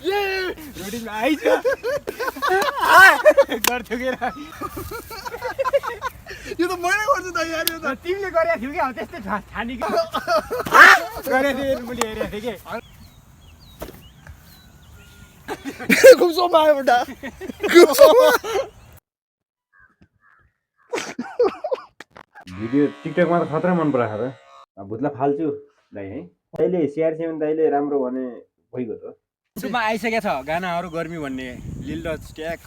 ये रोडीमा आइज गर्थ्यो के यो त मैले गर्छु त यार यो त तिमीले गरेको थियौ कि त्यस्तै छानी कि गरेको थिएँ मैले हेरेको थिएँ कि घुम्सोमा आयो बेटा भिडियो टिकटकमा त खतरा मन पराएको र भुत्ला फाल्छु दाइ है दाइले CR7 दाइले राम्रो भने भइगयो त युट्युबमा आइसकेको छ गानाहरू गर्मी भन्ने लिल does tag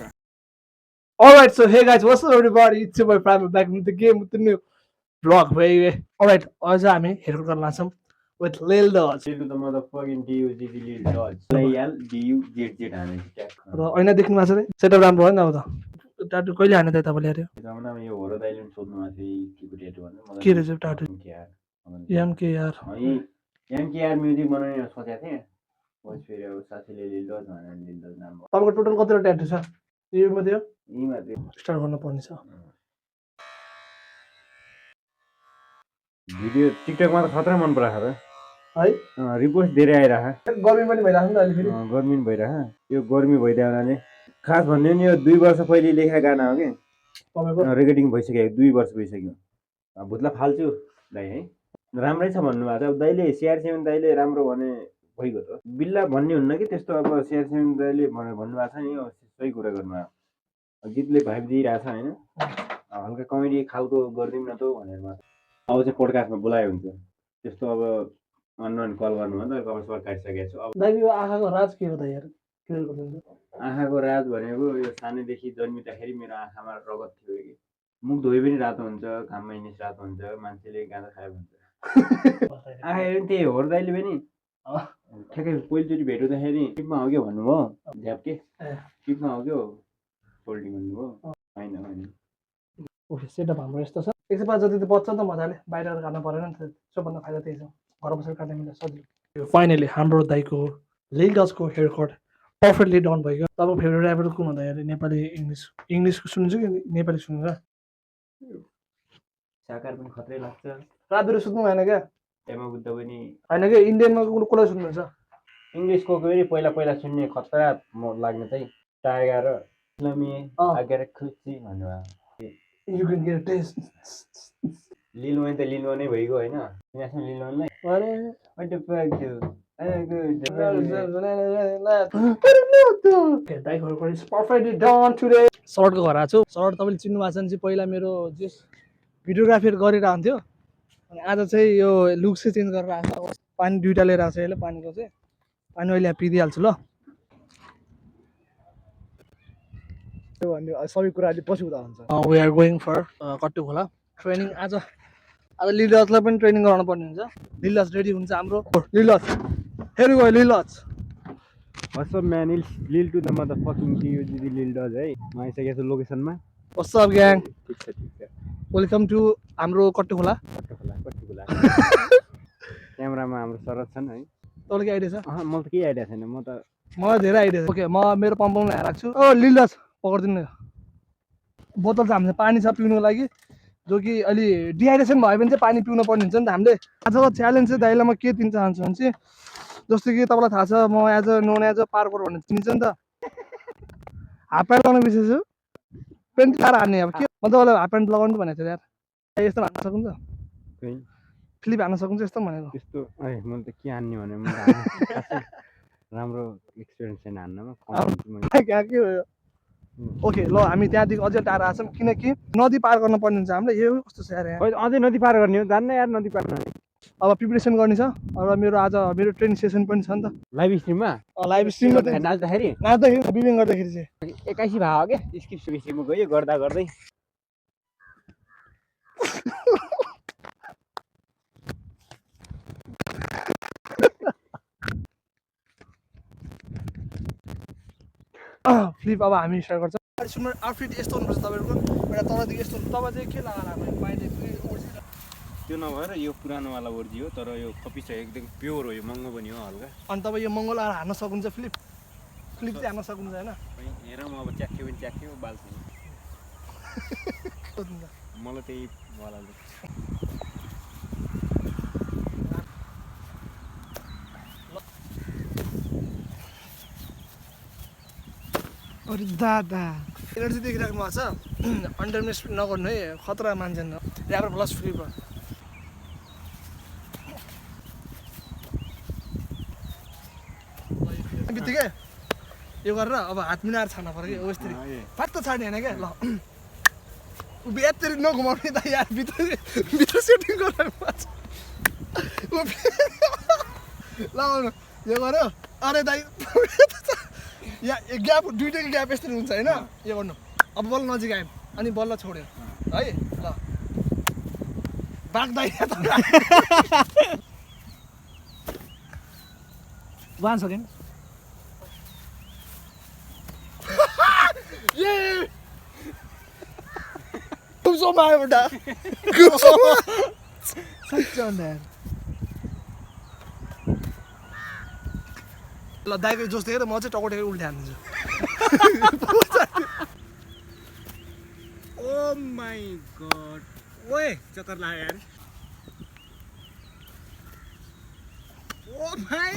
Alright, so hey guys, what's up everybody? It's your boy Prime back with the game with the new vlog, baby. Alright, आज हामी हेर्को गर्न लाग्छौँ with Lil Dodge. Lil to the motherfucking DUGG Lil Dodge. LIL DUZZ हाने tag र ऐना देख्नु भएको छ नि सेटअप राम्रो होइन अब त टाटु कहिले हाने त तपाईँले हेऱ्यो जमानामा यो होरो दाइले सोध्नु भएको थियो के को ट्याटु भन्नु के रहेछ टाटु MKR MKR म्युजिक बनाउने सोचेको थिएँ पछि फेरि अब साथीले Lil Dodge भनेर Lil Dodge नाम भयो तपाईँको टोटल कतिवटा ट्याटु छ यो मध्ये यी मात्रै स्टार्ट गर्नु पर्ने छ भिडियो टिकटकमा त खतरा मन पराएको र है रिक्वेस्ट धेरै आइरहेको गर्मी पनि भइरहेको नि त अहिले फेरि गर्मी पनि भइरहेको यो गर्मी भइदियो हुनाले खास भन्ने नि यो 2 वर्ष पहिले लेखेको गाना हो कि तपाईँको रेकर्डिङ भइसक्यो 2 वर्ष भइसक्यो भुत्ला फाल्छु दाइ है राम्रै छ भन्नुभएको छ अब दाइले CR7 दाइले राम्रो भने भइगयो त बिल्ला भन्ने हुन्न कि त्यस्तो अब CR7 दाइले भन्नुभएको छ नि सही कुरा गर्नुभएको गीतले भाइब दिइरहेछ होइन हल्का कमेडी खालको गरिदिउँ न त भनेर मात्र अब चाहिँ पोडकास्टमा बोलायो हुन्छ त्यस्तो अब अनलाइन कल गर्नु हो नि त कभर सर काटिसकेको छु अब दाइ यो आँखाको राज के हो त यार क्लियर गरिदिनु आँखाको राज भनेको यो सानैदेखि जन्मिँदाखेरि मेरो आँखामा रगत थियो कि मुख धोए पनि रातो हुन्छ घाममा हिँडेपछि रातो हुन्छ मान्छेले गाँजा खायो भन्छ आँखा हेर्नु त्यही हो दाइले पनि ठ्याक्कै पहिलोचोटि भेट्दाखेरि टिपमा हो क्या भन्नुभयो झ्याप्के टिपमा हो क्या फोल्डिङ भन्नुभयो होइन होइन ओके सेटअप हाम्रो यस्तो छ एकछिन बाद जति त बच्छ नि त मजाले बाहिर काट्नु परेन नि त सबभन्दा फाइदा त्यही छ घर बसेर काट्न मिल्छ सजिलो फाइनली हाम्रो दाइको लिल डजको हेयर कट पर्फेक्टली डन भयो तपाईँको फेभरेट ऱ्यापर कुन हो त यार नेपाली इङ्ग्लिसको सुन्नुहुन्छ कि नेपाली सुनेर साकार पनि खत्रै लाग्छ रातभरि सुत्नु भएन क्या एमा बुद्ध पनि होइन क्या इन्डियनमा कसलाई सुन्नुहुन्छ इङ्ग्लिसको पनि पहिला पहिला सुन्ने खतरा लाग्ने चाहिँ टाइगर र इस्लामी आगेर खुसी भन्नुभयो You can get a taste. लिल वाइन त लिल वानै भइगयो होइन नेसनल लिल वानलाई what the fuck dude perfectly done today. सर्टको घर आएको छु सर्ट तपाईँले चिन्नु भएको छ भने चाहिँ पहिला मेरो जस भिडियोग्राफीहरू गरिरहन्थ्यो अनि आज चाहिँ यो लुक चाहिँ चेन्ज गरेर आएको छ पानी दुइटा लिएर आएको छ यसले पानीको चाहिँ पानी अहिले यहाँ पिइदिइहाल्छु ल भन्ने सबै कुरा अहिले पछि हुँदा हुन्छ वी आर गोइङ फर कट्टु खोला ट्रेनिङ आज लिल डजलाई पनि ट्रेनिङ गराउनु पर्ने हुन्छ लिल डज रेडी हुन्छ हाम्रो लिल डज हेरु गयो लिल does What's up man, Lil to the motherfucking DUGG Lil Dodge है म आइसकेको छु लोकेसनमा व्हाट्स अप ग्याङ ठिक छ वेलकम टु हाम्रो कट्टु खोला क्यामेरामा हाम्रो शरद छन् है तपाईँको आइडिया छ मलाई त केही आइडिया छैन मलाई धेरै आइडिया छ ओके म मेरो पम्पमा ल्याएर राख्छु ओ लिल डज पक्रिदिनु न बोतल चाहिँ हामीलाई पानी छ पिउनुको लागि जो कि अलि डिहाइड्रेसन भयो भने चाहिँ पानी पिउनु पर्ने हुन्छ नि त हामीले आजको च्यालेन्ज चाहिँ दाइलाई म के दिन चाहन्छु भने चाहिँ जस्तो कि तपाईँलाई थाहा छ म as a known as a Parker भनेर चिनिन्छ नि त हाफ प्यान्ट लगाउनु बिर्सेछु प्यान्ट लाएर हान्ने अब के म तपाईँलाई हाफ प्यान्ट लगाउनु भनेको थिएँ यार यस्तो हान्न सक्नुहुन्छ फ्लिप हान्न सक्नुहुन्छ यस्तो भनेको त्यस्तो मैले त के हान्ने भने राम्रो एक्सपिरियन्स छैन हान्नमा के हो ओके ल हामी त्यहाँदेखि अझै टाढा आछौँ किनकि नदी पार गर्न पर्ने हुन्छ हामीलाई यो कस्तो छ यार अझै नदी पार गर्ने हो जान्न यार नदी पार गर्ने अब प्रिपरेसन गर्ने छ र मेरो आज मेरो ट्रेनिङ सेसन पनि छ नि त लाइभ स्ट्रिममा नाच्दाखेरि बिबिङ गर्दाखेरि चाहिँ 21 भयो क्या स्किप गयो गर्दा गर्दै फ्लिप अब हामी स्टार्ट गर्छौँ आउटफिट यस्तो हुनुपर्छ तपाईँहरूको एउटा तलदेखि यस्तो तपाईँ चाहिँ के लगाएर आएको पाइले त्यो नभएर यो पुरानोवाला ओर्जी हो तर यो कपी छ एकदम प्योर हो यो महँगो पनि हो हल्का अनि तपाईँ यो महँगो लगाएर हान्न सक्नुहुन्छ फ्लिप चाहिँ हान्न सक्नुहुन्छ होइन हेर म अब च्याक्यो पनि च्याक्यो बाल छैन मलाई त्यही वाला अरे दादा एनर्जी देखिराख्नु भएको छ अन्डरमेस नगर्नु है खतरा मान्छे ऱ्यापर प्लस फ्री भयो बित्तिकै यो गरेर अब हात मिलाएर छाड्न पर्यो कि यस्तरी फाट्ट छाड्ने होइन क्या ल यत्तरी नघुमाउने त यार भित्र सेटिङ गरेर ल यो गर्यो अरे दाइ या ग्याप दुइटैको ग्याप यस्तरी हुन्छ होइन यो गर्नु अब बल्ल नजिक आयो अनि बल्ल छोड्यो है ल बाघ दाइ 1 second Yeah! I'm so mad with that. Such on that. ल दाइको जोस देखेर म चाहिँ टकोटेको उल्टे हान्छु ओ माय गॉड ओए चक्कर लाग्यो यार oh my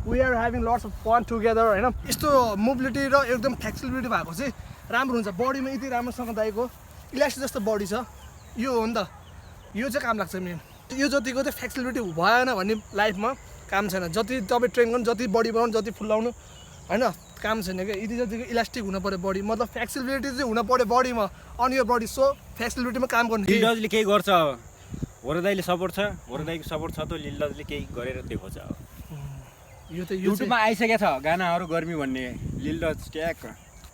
We are having lots of fun together हैन यस्तो मोबिलिटी र एकदम फ्लेक्सिबिलिटी भएको चाहिँ राम्रो हुन्छ बडीमा यति राम्रोसँग दाइको इलास्टिक जस्तो बडी छ यो हो नि त यो चाहिँ काम लाग्छ मेन यो जतिको चाहिँ फ्लेक्सिबिलिटी भएन भन्ने लाइफमा काम छैन जति तपाईँ ट्रेन गर्नु जति बडी बनाउनु जति फुलाउनु हैन काम छैन क्या यति जतिको इलास्टिक हुनु पर्यो बडी मतलब फ्लेक्सिबिलिटी चाहिँ हुनु पर्यो बडीमा अन यो बडी सो फ्लेक्सिबिलिटीमा काम गर्नु लिल्डजले केही गर्छ होरदाइले सपोर्ट छ होरदाइको सपोर्ट छ त लिल्डजले केही गरेर देखाउँछ यो त युट्युबमा आइसकेको छ गानाहरू गर्मी भन्ने लिल्डज ट्याक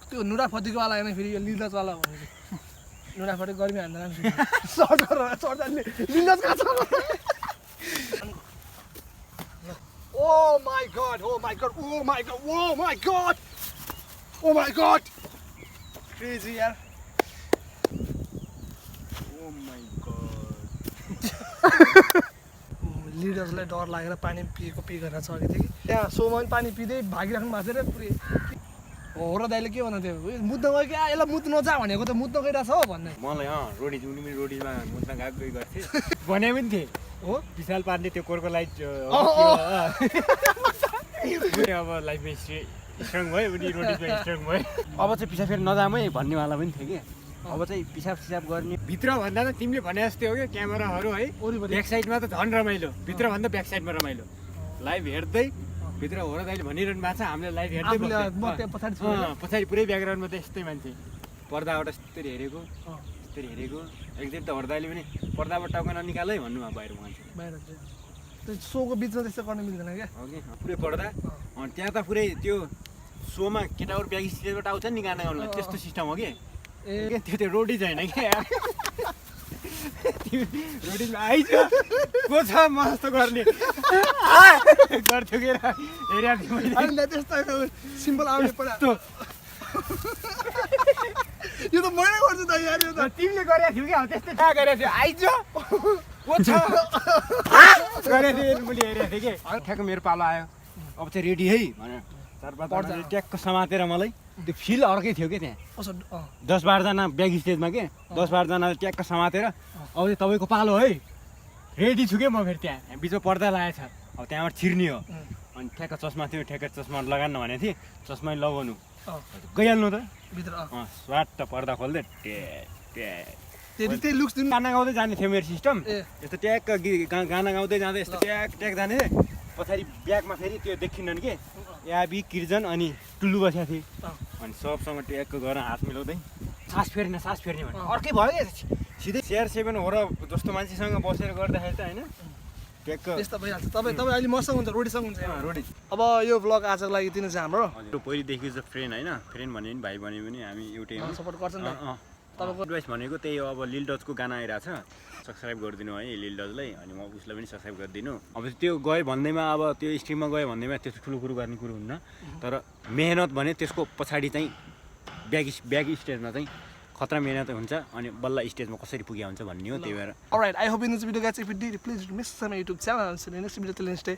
त्यो नुराफतीको वाला होइन फेरि यो लिल्डज वाला हो नुराफती गर्मी हान्दैन सर्च गरेर सर्चले लिल्डज कहाँ छ Oh my god, oh my god, oh my god, oh my god! Oh my god! Crazy यार ओ माय गॉड लिडर्सलाई डर लागेर पानी पिएको गरेर सकेको थियो कि त्यहाँ सोमा पनि पानी पिँदै भागिराख्नु भएको थियो रे पुरै हो र दाइले के भन्नु थियो मुद्दा गयो क्या यसलाई मुद्नु नजा भनेको त मुद्दा गइरहेछ हो भन्ने मलाई रोडी जुनी पनि रोडीमा मुद्दा गएको गर्थे भने पनि थिए हो विशाल पाण्डे त्यो कोरको लाइट अब लाइफमा स्ट्रङ भयो उनी रोडीमा स्ट्रङ भयो अब चाहिँ पिसाब फेरि नजामै भन्नेवाला पनि थियो कि अब चाहिँ पिसाब सिसाब गर्ने भित्र भन्दा त तिमीले भने जस्तै हो क्या क्यामेराहरू है ब्याक साइडमा त झन् रमाइलो भित्र भन्दा ब्याक साइडमा रमाइलो लाइभ हेर्दै भित्र हो र दाइले भनिरहनु भएको छ हामीले लाइभ हेर्दै पछाडि पुरै ब्याकग्राउन्डमा त यस्तै मान्छे पर्दाबाट यस्तरी हेरेको एकदिन त हर्दाइले पनि पर्दाबाट टाउका ननिकालै भन्नुभयो बाहिर मान्छे बाहिर त्यो सोको बिचमा त्यस्तो गर्न मिल्दैन क्या ओके पुरै पर्दा अनि त्यहाँ त पुरै त्यो सोमा केटाहरू ब्याग स्टेजबाट आउँछ नि गाना गाउनुलाई त्यस्तो सिस्टम हो कि ए त्यो रोडी छैन क्या रोडीमा आइज को छ म जस्तो गर्ने गर्थ्यो कि हेरेको थिएँ मैले त्यस्तो सिम्पल आउने पऱ्यो यो त मैले गर्छु त यार यो त तिमीले गरेको थियौ कि त्यस्तै थाहा गरेको थियो आइज को छ गरेको थिएँ मैले हेरेको थिएँ कि ठ्याक्क मेरो पालो आयो अब चाहिँ रेडी है भनेर 4-5 ट्याक्क समातेर मलाई त्यो फिल अर्कै थियो कि त्यहाँ 10-12 जना ब्याक स्टेजमा के 10-12 जनाले ट्याक्क समातेर अब चाहिँ तपाईँको पालो है रेडी छु कि म फेरि त्यहाँ बिचमा पर्दा लागेको छ अब त्यहाँबाट छिर्ने हो अनि ठ्याक्क चस्मा थियो ठ्याक्क चस्मा लगाउनु भनेको थिएँ चस्मा लगाउनु गइहाल्नु त भित्र स्वाट पर्दा खोल्दै त्यही लुक्स दिनु गाना गाउँदै जाने थियो मेरो सिस्टम यस्तो ट्याक्क गाना गाउँदै जाँदै यस्तो ट्याक जाने थिएँ पछाडि ब्यागमा फेरि त्यो देखिनन् कि याबी किर्जन अनि टुल्लु बसेको थिएँ अनि सबसँग ट्याक्क गरेर हात मिलाउँदै सास फेर्ने भने अर्कै भयो क्या सिधै CR7 हो र जस्तो मान्छेसँग बसेर गर्दाखेरि त होइन ट्याक्क त्यस्तो भइहाल्छ तपाईँ अहिले मसँग हुन्छ रोडीसँग हुन्छ रोडी अब यो भ्लग आजको लागि यति नै छ हाम्रो पहिलेदेखि चाहिँ फ्रेन्ड होइन फ्रेन्ड भने पनि भाइ भने पनि हामी एउटै सपोर्ट गर्छ नि तपाईँको एडभाइस भनेको त्यही हो अब लिल्डजको गाना आइरहेको छ सब्सक्राइब गरिदिनु है लिल्डजलाई अनि म उसलाई पनि सब्सक्राइब गरिदिनु अब त्यो गयो भन्दैमा अब त्यो स्ट्रिममा गयो भन्दैमा त्यस्तो ठुलो कुरो गर्ने कुरो हुन्न तर मेहनत भने त्यसको पछाडि चाहिँ ब्याक स्टेजमा चाहिँ खतरा मेहनत हुन्छ अनि बल्ल स्टेजमा कसरी पुग्या हुन्छ भन्ने हो त्यही भएर Alright, I hope you enjoyed this video guys. If you did, please miss my YouTube channel and see you next video till next day.